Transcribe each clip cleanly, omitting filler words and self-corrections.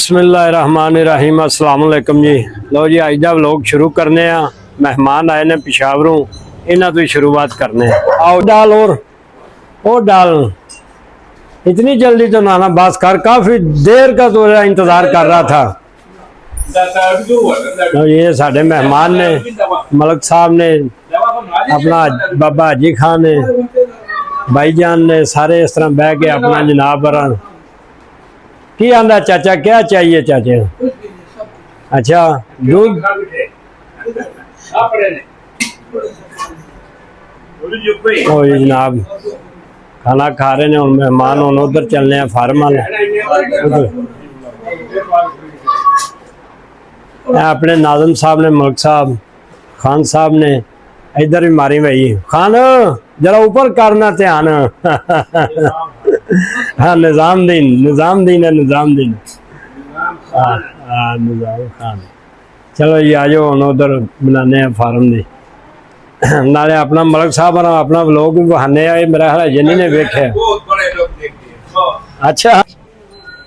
बिस्मिल्लाहिर्रहमानिर्रहीम अस्सलाम वालेकुम जी। लो जी अज का व्लॉग शुरू करने आ। मेहमान आए ने पिशावरों, इन्हों तो शुरुआत करने। आओ डाल और डाल। इतनी जल्दी तो ना बस कर, काफी देर का तो इंतजार कर रहा था। तो ये साढ़े मेहमान ने, मलक साहब ने, अपना बाबा हाजी खान ने, भाईजान ने, सारे इस तरह बह के अपना जनाब पर की आंदा। चाचा क्या चाहिए चाचे? अच्छा दूध। ओ जनाब खाना खा रहे ने। हम मेहमान हूँ उधर चलने हैं फार्म अपने नाज़म साहब ने, मलक साहब, खान साहब ने इधर भी मारी भाई। खान जरा ऊपर करना ध्यान। हाँ निजामुद्दीन है निजामुद्दीन। हाँ निजाम खान। चलो जी आ जाओ हम उधर बनाने फार्म की नाले अपना मलक साहब अपना व्लॉग भी बहाने आए। मेरा ख्याल जिन्हीं ने वेखे। अच्छा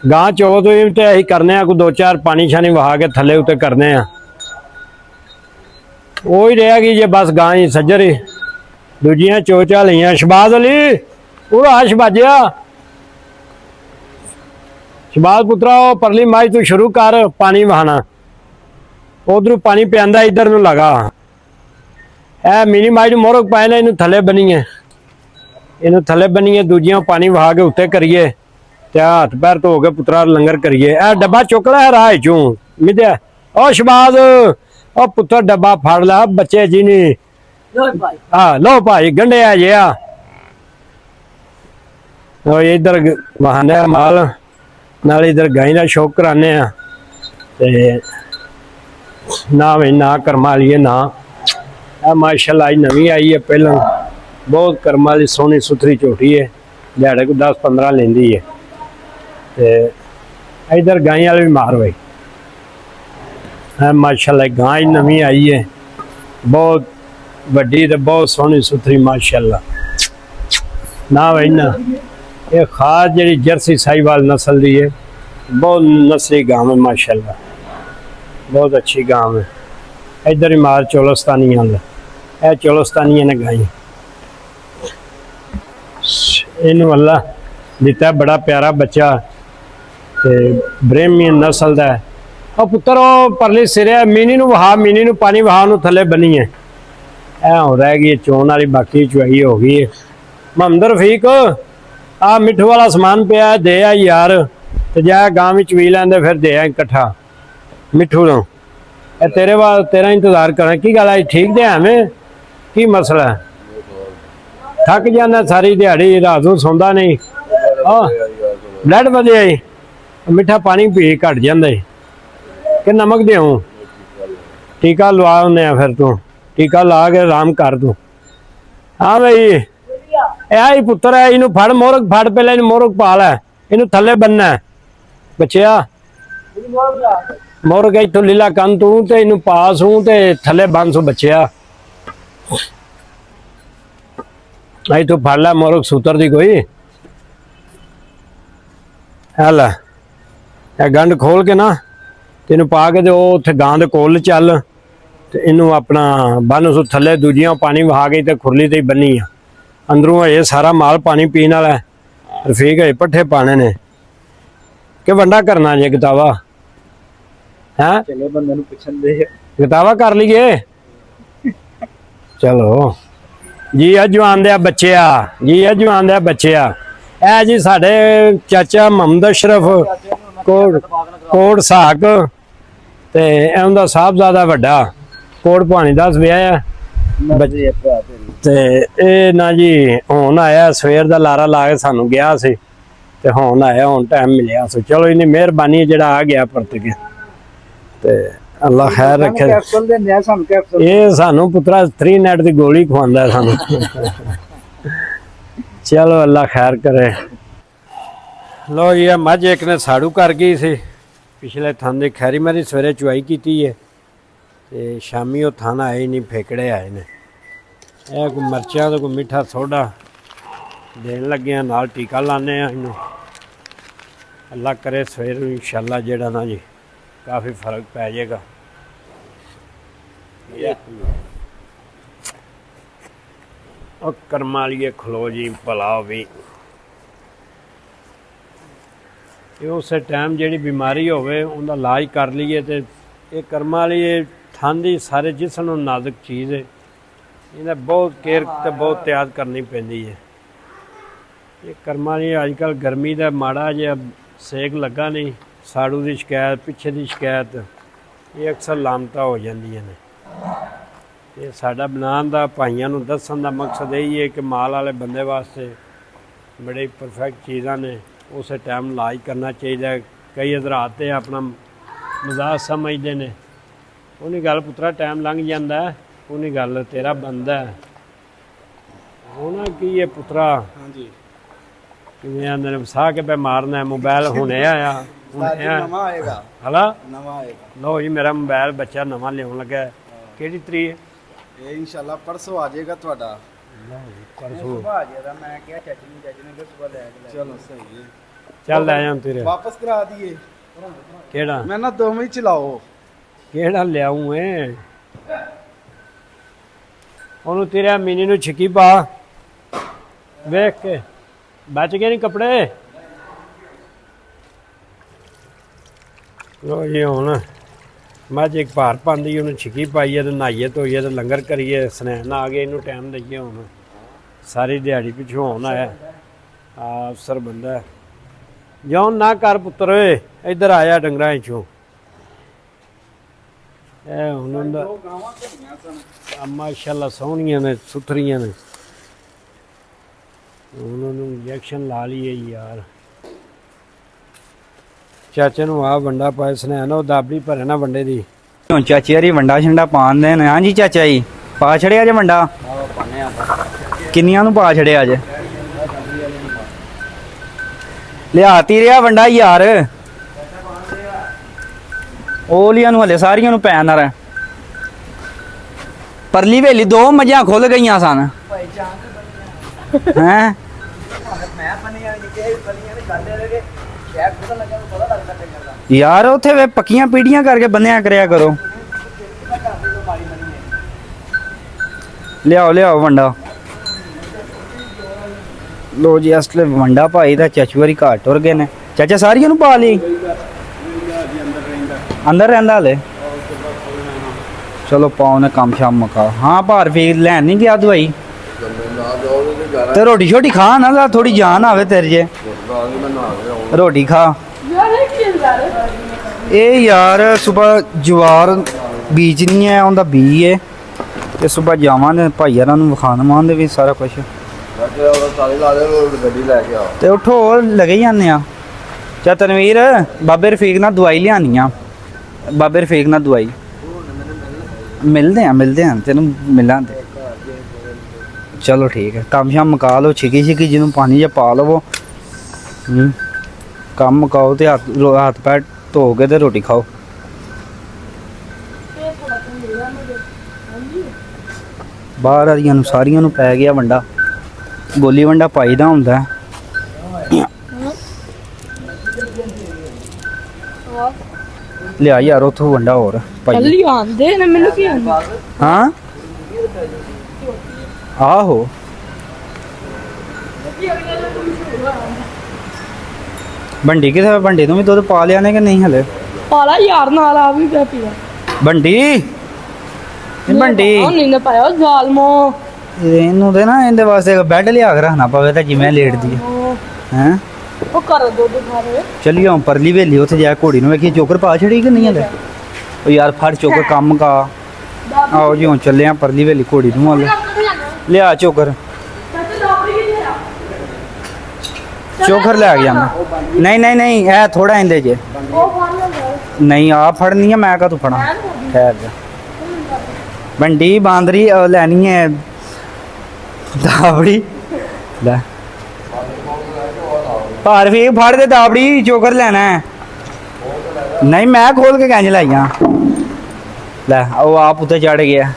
गां चो तो यही करने को दो चार पानी शानी वहा के थले उत्ते करने वो ही रहेगी जे बस गां ही सज्जर ही दूजियां चोचा लिया। शबाज अली पूरा शबाजिया शबाज पुत्रा परली माई तू शुरू कर पानी वहाना। उधर पानी पिया इधर न लगा ए मिनी माई मोरक पाए ना। इन थले बनीए इन थले बनीए दूजियां पानी वहा के उत्ते करिए हाथ पैर धो के पुत्रा लंगर करिए। ए डब्बा चुक ला राह चू मिध्या। ओ शबाज ओ पुत्र डब्बा फड़ ला बच्चे जी ने। हाँ लो भाई गंढे आ जे इधर बहाने माल नाल इधर गाई का शौक कराने ना भाई ना कर्मा लिए ना। माशाल्लाह आज नवी आई है। पहला बहुत कर्मा की सोहनी सुथरी झोटी है। दिहाड़े को 10-15 लेंदी है। इधर गाय वाले भी मार भाई माशाल्लाह गाय नवी आई है बहुत वड्डी ते बहुत सोहनी सुथरी माशाल्लाह। ना भाई ना ये खास जी जर्सी साहिवाल नस्ल की है। बहुत नस्ली गांव है माशाल्लाह बहुत अच्छी गांव है। इधर ही मार चोलस्तानी वाल ए चोलस्तानी ने गाई इन वाला दिता बड़ा प्यारा बच्चा ब्रेमियन नस्ल का है। और पुत्र परली सिरे मिनी वहा मिनी पानी वहा थले बनी है हो रह गई चोन वाली बाकी चुआई हो गई है। मोहम्मद रफीक आ मिठू वाला समान पिया दे आ यार तो जा गाँव में भी लेंदे फिर दे आ इकट्ठा मिठू नो तेरे बाद तेरा इंतजार करें की गल आई ठीक दे हमें की मसला है? थक जाना सारी दिहाड़ी रात को सौंदा नहीं। ब्लड वधिया ही मिठा पानी पी घट जाता कि नमक देऊँ? टीका लवा उन्हें फिर तू टीका ला के आराम कर तू। हाँ भाई यही पुत्र है इनू फड़ मोरक फड़ पहले इन मोरक पाल है इनू थले बनना है बच्चिया मोरक इतों लीला कन तू तो इनू पास हूँ तो थले बन सू बच्चिया। आई तू फड़ ला मोरक सूतर दी कोई हल गंढ खोल के ना तेन पा के उत्थे गां दे कोल चल तो इनू अपना बन उस थले दूजियां पानी वहा गई तो खुरली ते बनी आ अंदरों ये सारा माल पानी पीने वाला है। रफीक है पट्ठे पाने ने कि वंडा करना जे किताबा है किताबा कर लीए। चलो जी जवान दे बच्चिया जी जवान दे बच्चिया ए जी साढ़े चाचा मोहम्मद अशरफ कोट साक ते उनका साहबजादा वड्डा कोट भानी दस ब्याह ते ना जी हुण आया सवेर का लारा ला के सानू गया सी ते हुण आया हुण टाइम मिलिया सो चलो इन्नी मेहरबानी है जेड़ा आ गया परत के ते अल्लाह खैर रखे। ये सानू पुत्रा 3 नेट की गोली खवांदा सानू। चलो अल्लाह खैर करे। लो जी मझ एक ने साड़ू कर गई सी पिछले थान की खैरी मेरी सवेरे चुआई की है तो शामी वो थान आए ही नहीं फेकड़े आए ने कोई मिर्चा तो कोई मिठा सोडा देन लगे नाल टीका लाने इनू ਅੱਲਾ ਕਰੇ ਸਵੇਰ ਨੂੰ ਇਨਸ਼ਾਅੱਲਾ ਜਿਹੜਾ ਨਾ ਜੀ ਕਾਫੀ ਫਰਕ ਪੈ ਜਾਏਗਾ। ਉਹ ਕਰਮਾਂ ਵਾਲੀਏ ਖਲੋ ਜੀ ਭਲਾ ਹੋਵੇ। ਇਹ ਉਸੇ ਟਾਈਮ ਜਿਹੜੀ ਬਿਮਾਰੀ ਹੋਵੇ ਉਹਦਾ ਇਲਾਜ ਕਰ ਲਈਏ ਤੇ ਇਹ ਕਰਮਾਂ ਵਾਲੀ ਇਹ ਠੰਡ ਹੀ ਸਾਰੇ ਜਿਸਮ ਨੂੰ ਨਾਜ਼ੁਕ ਚੀਜ਼ ਹੈ, ਇਹਦਾ ਬਹੁਤ ਕੇਅਰ ਤੇ ਬਹੁਤ ਤਿਆਰ ਕਰਨੀ ਪੈਂਦੀ ਹੈ। ਇਹ ਕਰਮਾਂ ਵਾਲੀ ਅੱਜ ਕੱਲ੍ਹ ਗਰਮੀ ਦਾ ਮਾੜਾ ਜਿਹਾ ਸੇਕ ਲੱਗਾ ਨਹੀਂ, ਸਾੜੂ ਦੀ ਸ਼ਿਕਾਇਤ, ਪਿੱਛੇ ਦੀ ਸ਼ਿਕਾਇਤ, ਇਹ ਅਕਸਰ ਲਾਮਤਾਂ ਹੋ ਜਾਂਦੀਆਂ ਨੇ। ਇਹ ਸਾਡਾ ਬਣਾਉਣ ਦਾ ਭਾਈਆਂ ਨੂੰ ਦੱਸਣ ਦਾ ਮਕਸਦ ਇਹੀ ਹੈ ਕਿ ਮਾਲ ਵਾਲੇ ਬੰਦੇ ਵਾਸਤੇ ਬੜੇ ਪਰਫੈਕਟ ਚੀਜ਼ਾਂ ਨੇ, ਉਸੇ ਟਾਈਮ ਇਲਾਜ ਕਰਨਾ ਚਾਹੀਦਾ। ਕਈ ਹਜ਼ਰਾਤ ਤੇ ਆਪਣਾ ਮਜ਼ਾਕ ਸਮਝਦੇ ਨੇ, ਉਹਨੀ ਗੱਲ ਪੁੱਤਰਾ ਟਾਈਮ ਲੰਘ ਜਾਂਦਾ, ਉਹਨੀ ਗੱਲ ਤੇਰਾ ਬੰਦਾ ਹੋਣਾ ਕੀ ਹੈ ਪੁੱਤਰਾ। ਹਾਂਜੀ ਕਿਵੇਂ ਆਂਦੇ ਨੇ ਵਸਾ ਕੇ ਪੈ ਮਾਰਨਾ ਮੋਬਾਈਲ ਹੁਣੇ ਆਇਆ, ਨਵਾਂ ਆਏਗਾ, ਹਲਾ ਨਵਾਂ ਆਏਗਾ। ਲਓ ਜੀ ਮੇਰਾ ਮੋਬਾਈਲ ਬੱਚਾ ਨਵਾਂ ਲਿਆਉਣ ਲੱਗਾ। ਕਿਹੜੀ ਤਰੀਕ? ਇਹ ਇਨਸ਼ਾਅੱਲਾ ਪਰਸੋਂ ਆ ਜਾਏਗਾ ਤੁਹਾਡਾ। ਪਰਸੋਂ ਆ ਜਾਏਗਾ, ਮੈਂ ਕਿਹਾ ਚਾਚੀ ਨੇ ਕਿ ਸੁਬਹ ਲੈ ਕੇ ਚਲੋ ਸਹੀ ਹੈ। ਚੱਲ ਲੈ ਜਾਂ ਤੇਰੇ ਵਾਪਸ ਕਰਾ ਦਈਏ। ਕਿਹੜਾ? ਮੈਂ ਨਾ 2 ਮਿੰਟ ਚਲਾਓ। ਕਿਹੜਾ ਲਿਆਉਂ ਏ? ਉਹਨੂੰ ਤੇਰਾ ਮਿਨੀ ਨੂੰ ਛਿੱਕੀ ਪਾ, ਵੇਖ ਕੇ ਬਚ ਗਏ ਨਹੀਂ ਕੱਪੜੇ। ਲੋ ਜੀ ਹੁਣ ਮੱਝ ਇੱਕ ਭਾਰ ਪਾਉਂਦੀ, ਉਹਨੂੰ ਛਿੱਕੀ ਪਾਈਏ ਤੇ ਨਹਾਈਏ ਧੋਈਏ ਤੇ ਲੰਗਰ ਕਰੀਏ, ਸਨੈਨ ਆ ਗਏ, ਇਹਨੂੰ ਟਾਈਮ ਦਈਏ। ਹੁਣ ਸਾਰੀ ਦਿਹਾੜੀ ਪਿੱਛੋਂ ਆਉਣ ਆਇਆ ਆ ਅਫਸਰ ਬੰਦਾ। ਜੌਨ ਨਾ ਕਰ ਪੁੱਤਰ ਓਏ, ਇੱਧਰ ਆਇਆ ਡੰਗਰਾਂ ਚੋਂ। ਇਹ ਹੁਣ ਉਹਦਾ ਮਾਸ਼ਾਅੱਲਾ ਸੋਹਣੀਆਂ ਨੇ, ਸੁਥਰੀਆਂ ਨੇ। ਉਹਨਾਂ ਨੂੰ ਇੰਜੈਕਸ਼ਨ ਲਾ ਲਈਏ ਯਾਰ। ਚਾਚੇ ਨੂੰ ਆ ਵੰਡਾ ਪਾਏ ਸਨੈਨ, ਉਹ ਦਾਬੜੀ ਭਰੇ ਨਾ ਵੰਡੇ ਦੀ। ਹੁਣ ਚਾਚੀ ਹਰੀ ਵੰਡਾ ਛੰਡਾ ਪਾਉਂਦੇ ਨੇ। ਹਾਂਜੀ ਚਾਚਾ ਜੀ ਪਾ ਛੜਿਆ ਜੇ ਵੰਡਾ? ਕਿੰਨੀਆਂ ਨੂੰ ਪਾ ਛੜਿਆ ਜੇ? ਲਿਆਤੀ ਰਿਹਾ ਵੰਡਾ ਯਾਰ, ਉਹ ਲਿਆਂ ਨੂੰ ਹਲੇ ਸਾਰੀਆਂ ਨੂੰ ਪੈਣ ਨਾ। ਪਰਲੀ ਵੇਲੀ 2 ਮੱਝਾਂ ਖੁੱਲ ਗਈਆਂ ਸਨ ਹੈਂ। ਯਾਰ ਉੱਥੇ ਵੇ ਪੱਕੀਆਂ ਪੀੜੀਆਂ ਕਰਕੇ ਬੰਨਿਆ ਕਰਿਆ ਕਰੋ। ਲਿਆਓ ਲਿਆਓ ਵੰਡਾ। ਲੋ ਜੀ ਅਸਲੇ ਵੰਡਾ ਭਾਈ ਦਾ ਚਾਚੂ ਵਾਰੀ ਘਰ ਟੁਰ ਗਏ ਨੇ। ਚਾਚਾ ਸਾਰੀਆਂ ਨੂੰ ਪਾ ਲਈ? ਅੰਦਰ ਰਹਿੰਦਾ ਹਲੇ? ਚਲੋ ਪਾਓ ਨੇ ਕੰਮ ਸ਼ਾਮ ਮੁਕਾ। ਹਾਂ ਭਾਰ ਫੇਰ ਲੈਣ ਨਹੀਂ ਗਿਆ ਦਵਾਈ ਤੇ ਰੋਟੀ ਛੋਟੀ ਖਾ ਨਾ, ਥੋੜੀ ਜਾਨ ਆਵੇ ਤੇਰੇ ਜੇ। ਰੋਟੀ ਖਾ। ਇਹ ਯਾਰ ਸਵੇਰ ਜਵਾਰ ਬੀਜਣੀ ਹੈ, ਉਹਦਾ ਬੀ ਹੈ ਤੇ ਸਵੇਰ ਜਾਵਾਂਗੇ ਭਾਈ ਯਾਰਾਂ ਨੂੰ ਵਿਖਾ ਦਵਾਂਗੇ ਵੀ ਸਾਰਾ ਕੁਛ ਤੇ ਉੱਠੋ ਲੱਗੇ ਜਾਂਦੇ ਆ। ਚਾ ਤਨਵੀਰ ਬਾਬੇ ਰਫੀਕ ਨਾਲ ਦਵਾਈ ਲਿਆਣੀ ਆ, ਬਾਬੇ ਰਫੀਕ ਨਾਲ ਦਵਾਈ ਮਿਲਦੇ ਆ ਤੈਨੂੰ ਮਿਲਾਂਗੇ। ਚਲੋ ਠੀਕ ਹੈ, ਕੰਮ ਸ਼ਾਮ ਮੁਕਾ ਲਓ, ਛਿੱਕੀ ਜਿਹਨੂੰ ਪਾਣੀ ਜਿਹਾ ਪਾ ਲਵੋ। ਕੰਮ ਮੁਕਾਓ ਤੇ ਹੱਥ ਪੈਰ ਧੋ ਕੇ ਤੇ ਰੋਟੀ ਖਾਓ। ਬਾਹਰ ਵਾਲੀਆਂ ਨੂੰ ਸਾਰੀਆਂ ਨੂੰ ਪੈ ਗਿਆ ਵੰਡਾ। ਗੋਲੀ ਵੰਡਾ ਪਾਈ ਦਾ ਹੁੰਦਾ। ਲਿਆ ਯਾਰ ਉਥੋਂ ਵੰਡਾ ਹੋਰ ਭਾਈ ਆਂਦੇ ਨੇ ਮੈਨੂੰ ਕੀ ਆਂਦਾ। ਹਾਂ ਆਹੋ ਬੰਡੀ ਕਿਥੇ? ਬੰਡੀ ਨੂੰ ਵੀ ਦੁੱਧ ਪਾ ਲਿਆ ਨੇ ਕਿ ਨਹੀਂ ਹਲੇ? ਪਾਲਾ ਯਾਰ ਨਾਲ ਆ ਵੀ ਪਿਆ ਪੀਆ। ਬੰਡੀ ਇਹ ਬੰਡੀ ਨਹੀਂ ਨਾ ਪਾਇਆ ਜ਼ਾਲਮੋ। ਇਹਨੂੰ ਦੇ ਨਾ ਇਹਦੇ ਵਾਸਤੇ ਬੈੱਡ ਲਿਆ ਕੇ ਰੱਖਣਾ ਪਵੇ ਤਾਂ ਜਿਵੇਂ ਲੇਟਦੀ ਹੈ। ਉਹ ਕਰ ਦੁੱਧ ਖਾਰੇ। ਚੱਲੀਏ ਪਰਲੀ ਵੇਲੀ ਉੱਥੇ ਜਾ ਘੋੜੀ ਨੂੰ ਵੇਖੀ ਚੋਕਰ ਪਾ ਛੜੀ ਕਿ ਨਹੀਂ ਹਲੇ? ਉਹ ਯਾਰ ਫੜ ਚੋਕਰ ਕੰਮ ਕਾ। ਆਓ ਜੀ ਹੁਣ ਚੱਲੇ ਆ ਪਰਲੀ ਵੇਲੀ ਘੋੜੀ ਨੂੰ ਹਲੇ। ਲਿਆ ਚੋਕਰ। ਚੋਕਰ ਲੈ ਗਿਆ ਮੈਂ। ਨਹੀਂ ਇਹ ਥੋੜਾ ਇੰਦੇ ਜੇ ਨਹੀਂ ਆ ਫੜਨੀ ਹੈ ਮੈਂ ਕਾ ਤੂੰ ਫੜਾ। ਠਹਿਰ ਜਾ ਬੰਡੀ ਬਾਂਦਰੀ ਲੈਣੀ ਹੈ ਦਾਵੜੀ ਲੈ ਭਾਰ ਵੀ ਫੜ ਦੇ ਦਾਵੜੀ ਚੋਕਰ ਲੈਣਾ ਹੈ। ਨਹੀਂ ਮੈਂ ਖੋਲ ਕੇ ਕੰਜ ਲਾਈਆਂ ਲੈ ਉਹ ਆਪ ਉੱਤੇ ਚੜ ਗਿਆ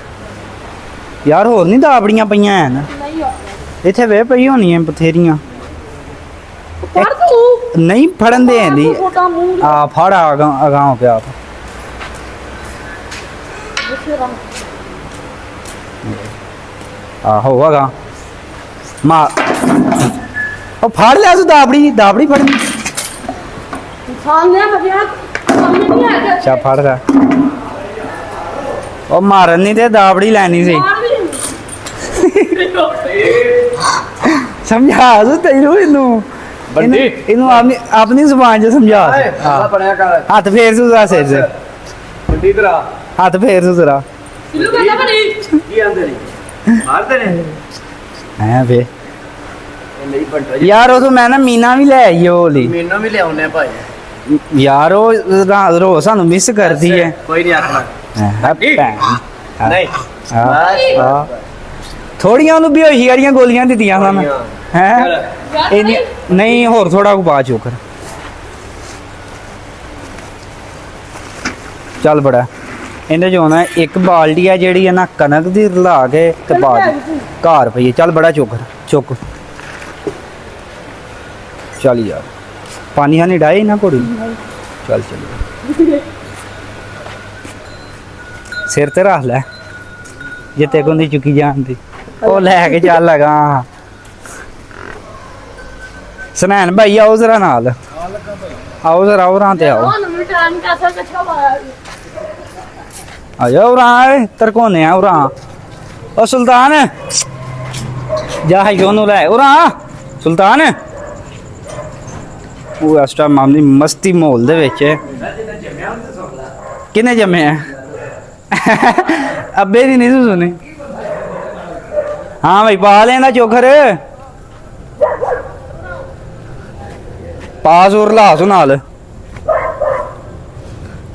ਯਾਰ। ਹੋਰ ਨਹੀਂ ਦਾਵੜੀਆਂ ਪਈਆਂ ਹਨ ਇੱਥੇ ਵੇ ਪਈ ਹੋਣੀਆਂ ਬਥੇਰੀਆਂ। ਨਹੀਂ ਫੜਨ ਦੇ ਦੀ ਛੋਟਾ ਮੂੰਹ ਆ ਫੜ ਅਗਾਂ ਹੋ ਗਿਆ ਆ ਹੋਗਾ ਮਾ ਉਹ ਫੜ ਲਿਆ ਤੂੰ ਦਾਬੜੀ ਫੜਨੀ ਸਾਹਮਣੇ ਬਗਿਆ ਸਾਹਮਣੇ ਨਹੀਂ ਆ ਗਿਆ ਚਾ ਫੜ ਲੈ ਉਹ ਮਾਰਨ ਨਹੀਂ ਤੇ ਦਾਬੜੀ ਲੈਣੀ ਸੀ ਮਾਰ ਵੀ ਸਮਝਾ ਤੂੰ ਤੈਨੂੰ ਇਹਨੂੰ ਬੰਟੀ। ਇਹਨੂੰ ਆਪਣੀ ਜ਼ੁਬਾਨ 'ਚ ਸਮਝਾ ਆਹ ਬਣਿਆ ਕਰ ਹੱਥ ਫੇਰ ਤੂੰ ਜ਼ਰਾ ਸਿਰ 'ਚ ਮੰਡੀ ਤੇਰਾ ਹੱਥ ਫੇਰ ਤੂੰ ਜ਼ਰਾ ਕਿਲੂ ਕਹਿੰਦਾ ਬਣੀ ਕੀ ਆਂਦੇ ਨੇ ਮਾਰਦੇ ਨੇ ਹੈ ਵੇ ਇਹ ਨਹੀਂ ਬੰਟਾ ਯਾਰ ਉਹ ਤੋਂ ਮੈਂ ਨਾ ਮੀਨਾ ਵੀ ਲੈ ਆਈ ਉਹ ਲਈ ਮੈਨੂੰ ਵੀ ਲਿਆਉਣੇ ਭਾਈ ਯਾਰ ਉਹ ਰੋ ਸਾਨੂੰ ਮਿਸ ਕਰਦੀ ਹੈ ਕੋਈ ਨਹੀਂ ਆਖਣਾ ਨਹੀਂ ਹਾਂ ਥੋੜੀਆਂ ਉਹਨੂੰ ਬੇਹੋਸ਼ੀ ਵਾਲੀਆਂ ਗੋਲੀਆਂ ਦਿੱਤੀਆਂ ਸਨ ਹੈ ਇਹਨੇ ਨਹੀਂ ਹੋਰ ਥੋੜਾ ਕੁ ਬਾਅਦ ਚੋਕਰ ਚੱਲ ਬੜਾ ਇਹਦੇ ਜੋ ਨਾ ਇੱਕ ਬਾਲਟੀ ਆ ਜਿਹੜੀ ਹੈ ਨਾ ਕਣਕ ਦੀ ਰਲਾ ਕੇ ਤੇ ਪਾ ਦੇ ਘਰ ਪਈ ਹੈ। ਚੱਲ ਬੜਾ ਚੁੱਕ ਚੱਲ ਯਾਰ ਪਾਣੀ ਹਾਨੀ ਡਾਏ ਨਾ ਕੋੜੀ ਚੱਲ ਸਿਰ ਤੇ ਰੱਖ ਲੈ ਜੇ ਤੇ ਕੋਂਦੀ ਚੁੱਕੀ ਜਾਂਦੀ ਉਹ ਲੈ ਕੇ ਚੱਲ ਲਗਾ ਸਨੈਨ ਭਾਈ ਆਓ ਜ਼ਰਾ ਨਾਲ ਆਓ ਜ਼ਰਾ ਉਰਾਂ ਤੇ ਆਓ ਉਹ ਨਵੇਂ ਟਾਈਮ ਕਾਸਾ ਕੱਛਾ ਮਾਰਿਆ ਆ ਜਾ ਉਰਾਂ ਤਰਕੋਨੇ ਆ ਉਰਾਂ ਉਹ ਸੁਲਤਾਨ ਜਾ ਨੂੰ ਲੈ ਉਰਾਂ ਸੁਲਤਾਨ ਉਹ ਇਸ ਟਾਈਮ ਮਾਮਲੀ ਮਸਤੀ ਮਾਹੌਲ ਦੇ ਵਿੱਚ ਹੈ। ਕਿਨੇ ਜੰਮਿਆ ਅੱਬੇ ਦੀ ਨਹੀਂ ਸੁਣੀ ਹਾਂ ਭਾਈ ਪਾ ਲੈਂਦਾ ਚੋਖਰ ਪਾਸ ਹੋਰ ਲਾਸ ਨਾਲ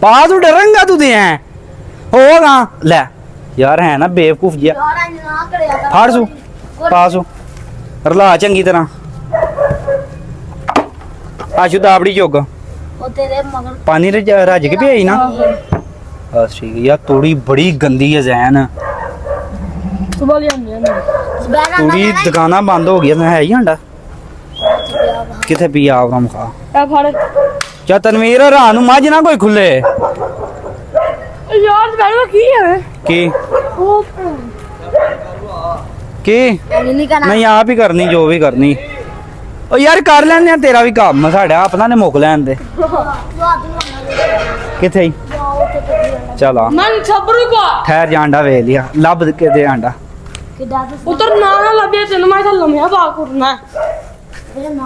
ਪਾ ਤੂੰ ਡਰੰਗਾ ਤੂੰ ਤੇ ਐ ਹੋਗਾ ਲੈ ਯਾਰ ਹੈ ਨਾ ਬੇਵਕੂਫ ਜਿਹਾ ਯਾਰ ਇੰਜ ਨਾ ਕਰਿਆ ਕਰ ਫੜ ਸੂ ਪਾਸੂ ਰਲਾ ਚੰਗੀ ਤਰ੍ਹਾਂ ਆਸ਼ੂ ਦਾਬੜੀ ਚੁੱਕ ਉਹ ਤੇਰੇ ਮਗਰ ਪਾਣੀ ਰੱਜ ਕੇ ਭੇਜ ਨਾ ਬਸ ਠੀਕ ਹੈ ਯਾਰ ਤੋੜੀ ਬੜੀ ਗੰਦੀ ਹੈ ਜ਼ੈਨ ਸੁਬਾ ਲਿਆਂਦੇ ਨੇ ਜ਼ਬੈਨ ਤੋੜੀ ਦੁਕਾਨਾਂ ਬੰਦ ਹੋ ਗਈਆਂ ਹੈ ਹੀ ਹੰਡਾ ਕਿੱਥੇ ਪੀ ਆਵਰਾ ਮੁਖਾ ਇਹ ਫੜ ਚਾ ਤਨਵੀਰ ਰਾਤ ਨੂੰ ਮੱਝ ਨਾ ਕੋਈ ਖੁੱਲੇ ਯਾਰ ਬੈਠੋ ਕੀ ਹੈ ਕੀ ਉਹ ਕੀ ਨਹੀਂ ਕਰਨਾ ਨਹੀਂ ਆਪ ਹੀ ਕਰਨੀ ਜੋ ਵੀ ਕਰਨੀ ਉਹ ਯਾਰ ਕਰ ਲੈਂਦੇ ਆ ਤੇਰਾ ਵੀ ਕੰਮ ਸਾਡਾ ਆਪਣਾ ਨੇ ਮੁੱਕ ਲੈਣ ਦੇ ਕਿੱਥੇ ਹੀ ਚਲ ਆ ਮਨ ਸਬਰੂ ਕਾ ਠਹਿਰ ਜਾ ਆਂਡਾ ਵੇਖ ਲਿਆ ਲੱਭ ਕੇ ਦੇ ਆਂਡਾ ਕਿੱਦਾਂ ਉਧਰ ਨਾ ਨਾ ਲੱਭੇ ਤੈਨੂੰ ਮੈਂ ਤਾਂ ਲੰਮਿਆ ਪਾ ਕਰਨਾ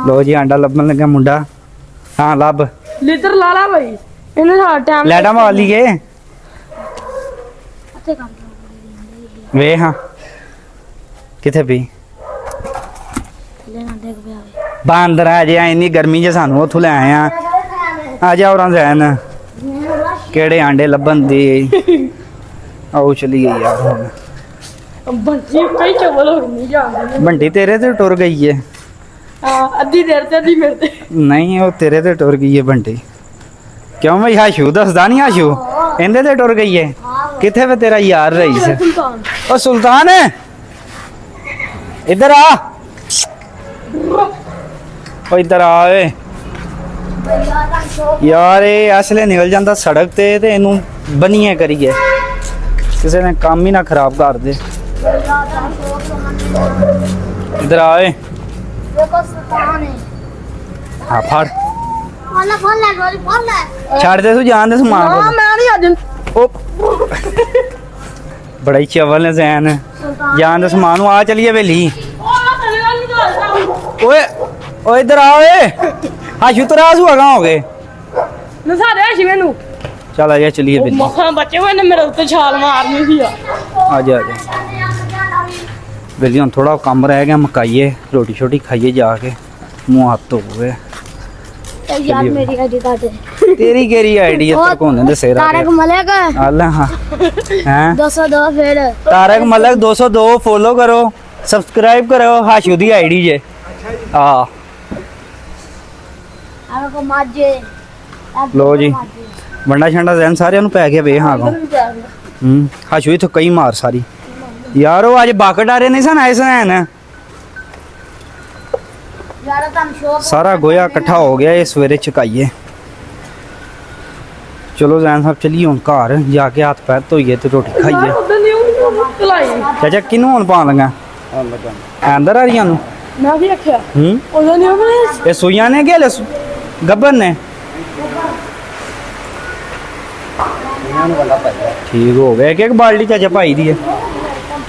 ਲੋ ਜੀ ਆਂਡਾ ਲੱਭਣ ਲੱਗਾ ਮੁੰਡਾ ਹਾਂ ਲੱਭ ਲੀਟਰ ਲਾ ਲਾ ਭਾਈ ਇਹਨੇ ਸਾਡਾ ਟਾਈਮ ਲੈਟਾਂ ਮਾਰ ਲਈਏ ਉੱਥੇ ਕੰਮ ਵੇ ਹਾਂ ਕਿੱਥੇ ਪੀ ਲੈਣਾ ਦੇਖ ਪਿਆ ਵੇ ਬਾਂਦਰ ਆ ਜੇ ਇੰਨੀ ਗਰਮੀ 'ਚ ਸਾਨੂੰ ਉੱਥੋਂ ਲੈ ਆਏ ਆ ਜਾ ਉਰਾਂ ਜ਼ੈਨ ਕਿਹੜੇ ਆਂਡੇ ਲੱਭਣ ਦੀ ਆਓ ਚਲੀ ਗਈ ਯਾਰ ਹੁਣ ਬੰਜੀ ਕਈ ਚਵਲ ਹੋ ਨਹੀਂ ਜਾਂਦੇ ਬੰਟੀ ਤੇਰੇ ਤੇ ਟੁਰ ਗਈ ਏ ਅੱਧੀ ਦੇਰ ਤੇ ਅੱਧੀ ਮੇਰੇ ਤੇ ਨਹੀਂ ਉਹ ਤੇਰੇ ਤੇ ਟੁਰ ਗਈ ਏ ਬੰਟੀ ਕਿਉਂ ਮੈਂ ਹਾਸ਼ੂ ਦੱਸਦਾ ਨਹੀਂ ਹਾਸ਼ੂ ਇਹਦੇ ਤੇ ਟੁਰ ਗਈ ਏ ਕਿੱਥੇ ਵੇ ਤੇਰਾ ਯਾਰ ਰਈਸ ਸੁਲਤਾਨ ਉਹ ਸੁਲਤਾਨ ਇੱਧਰ ਆ ਉਹ ਇੱਧਰ ਆ ਓਏ ਯਾਰ ਇਹ ਅਸਲੇ ਨਿਕਲ ਜਾਂਦਾ ਸੜਕ ਤੇ ਇਹਨੂੰ ਬਨੀਏ ਕਰੀਏ ਕਿਸੇ ਨੇ ਕੰਮ ਹੀ ਨਾ ਖਰਾਬ ਕਰ ਦੇ ਇੱਧਰ ਆ ਓਏ ਦੇਖੋ ਸੁਲਤਾਨ ਹੈ ਹਾਂ ਫੜ ਫੋਨ ਲੈ ਗੋਲੀ ਫੋਨ ਲੈ ਛੱਡ ਦੇ ਤੂੰ ਜਾਣ ਦੇ ਸਮਾਨ ਹਾਂ ਕੋਲ। ਮੈਂ ਨਹੀਂ ਅੱਜ ਉਹ ਬੜਾ ਹੀ ਚਵਲ ਨੇ ਜ਼ੈਨ ਜਾਣ ਦੇ ਸਮਾਨ ਨੂੰ ਆ ਚਲੀਏ ਵੇਲੀ ਉਹ ਤੇਰੇ ਨਾਲ ਨਹੀਂ ਕਰਦਾ ਓਏ ਓਏ ਇੱਧਰ ਆ ਓਏ ਹਾਸ਼ੂ ਤੇਰਾ ਆਸੂ ਅਗਾ ਹੋ ਗਏ ਨਾ ਸਾਰੇ ਸ਼ਿਵੇ ਨੂੰ ਚੱਲ ਆ ਜਾ ਚਲੀਏ ਵੇਲੀ ਮੱਖਾਂ ਬੱਚੇ ਹੋਏ ਨੇ ਮੇਰੇ ਉੱਤੇ ਛਾਲ ਮਾਰਨੀ ਸੀ ਆ ਜਾ ਵੇਲੀ ਹੁਣ ਥੋੜਾ ਕੰਮ ਰਹਿ ਗਿਆ ਮਕਾਈਏ ਰੋਟੀ ਛੋਟੀ ਖਾਈਏ ਜਾ ਕੇ ਮੂੰਹ ਹੱਥ ਧੋਵੇ ਤੇ ਯਾਰ ਮੇਰੀ ਆਈਡੀ ਕਰ ਦੇ ਤੇਰੀ ਕਿਹੜੀ ਆਈਡੀ ਹੈ ਤੇਰੇ ਕੋਲ ਦੇ ਸਿਰ ਆ ਤਾਰਕ ਮਲਿਕ ਅੱਲਾ ਹਾਂ ਹੈ 202 ਫਿਰ ਤਾਰਕ ਮਲਕ 202 ਫੋਲੋ ਕਰੋ ਸਬਸਕ੍ਰਾਈਬ ਕਰੋ ਹਾਸ਼ੂ ਦੀ ਆਈਡੀ ਜੇ ਆ ਆਹ ਕੋ ਮਾਜੇ ਲੋ ਜੀ ਵੰਡਾ ਛੰਡਾ ਜ਼ੈਨ ਸਾਰਿਆਂ ਨੂੰ ਪੈ ਗਿਆ ਵੇ ਹਾਂ ਕੋ ਹਾਸ਼ੂ ਇਥੋਂ ਕਈ ਮਾਰ ਸਾਰੀ ਯਾਰ ਉਹ ਅੱਜ ਬਾਕ ਡਾਰੇ ਨਹੀਂ ਸਨ ਆਏ ਸਨ ਯਾਰ ਤੁਹਾਨੂੰ ਸ਼ੋਪ ਸਾਰਾ ਗੋਇਆ ਇਕੱਠਾ ਹੋ ਗਿਆ, ਇਹ ਸਵੇਰੇ ਚੁਕਾਈਏ। ਚਲੋ ਜ਼ੈਨ ਸਾਹਿਬ ਚਲੀਏ ਹੁਣ ਘਰ ਜਾ ਕੇ ਹੱਥ ਪੈਰ ਧੋਈਏ ਤੇ ਰੋਟੀ ਖਾਈਏ। ਉਦੋਂ ਨਹੀਂ ਉਹ ਚਲਾਈ ਚਾਚਾ ਕਿਹਨੂੰ ਹੁਣ ਪਾਣ ਲੱਗਾ? ਅੰਦਰ ਆ ਰਹੀਆਂ ਨੂੰ। ਮੈਂ ਵੀ ਆਖਿਆ ਹੂੰ ਉਦੋਂ ਨਹੀਂ ਉਹ ਇਹ ਸੂਈਆਂ ਨੇ ਕਿ ਗੱਬਰ ਨੇ? ਠੀਕ ਹੋ ਗਿਆ। ਇੱਕ ਇੱਕ ਬਾਲਟੀ ਚਾਚਾ ਪਾਈ ਦੀ ਹੈ।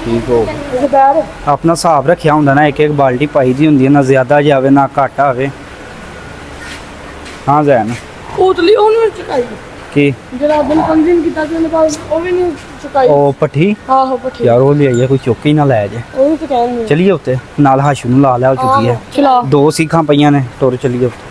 ਠੀਕ ਹੋ ਗਿਆ। ਦੁਪਹਿਰ ਆਪਣਾ ਹਿਸਾਬ ਰੱਖਿਆ ਹੁੰਦਾ ਨਾ, ਇੱਕ ਇੱਕ ਬਾਲਟੀ ਪਾਈ ਦੀ ਹੁੰਦੀ ਹੈ, ਨਾ ਜ਼ਿਆਦਾ ਜਾਵੇ ਨਾ ਘੱਟ ਆਵੇ। ਹਾਂ ਜ਼ੈਨ ਉਤਲੀ ਉਹਨੂੰ ਚੁਕਾਈ ਕੀ ਜਿਹੜਾ ਦਿਨ 5 ਦਿਨ ਕੀਤਾ ਸੀ ਉਹਨੇ ਪਾਸ ਉਹ ਵੀ ਨਹੀਂ ਚੁਕਾਈ। ਉਹ ਪੱਠੀ ਆਹੋ ਪੱਠੀ ਯਾਰ ਉਹ ਲਿਆਈਏ, ਕੋਈ ਚੁੱਕ ਹੀ ਨਾ ਲੈ ਜੇ। ਉਹ ਵੀ ਤਾਂ ਕਹਿੰਦੇ ਚਲੀਏ ਉੱਤੇ ਨਾਲ ਹਾਸ਼ੂ ਨੂੰ ਲਾ ਲਿਆ, ਉਹ ਚੁੱਕੀ ਹੈ। ਚਲਾ 2 ਸੀਖਾਂ ਪਈਆਂ ਨੇ, ਤੁਰ ਚਲੀਏ ਉੱਤੇ।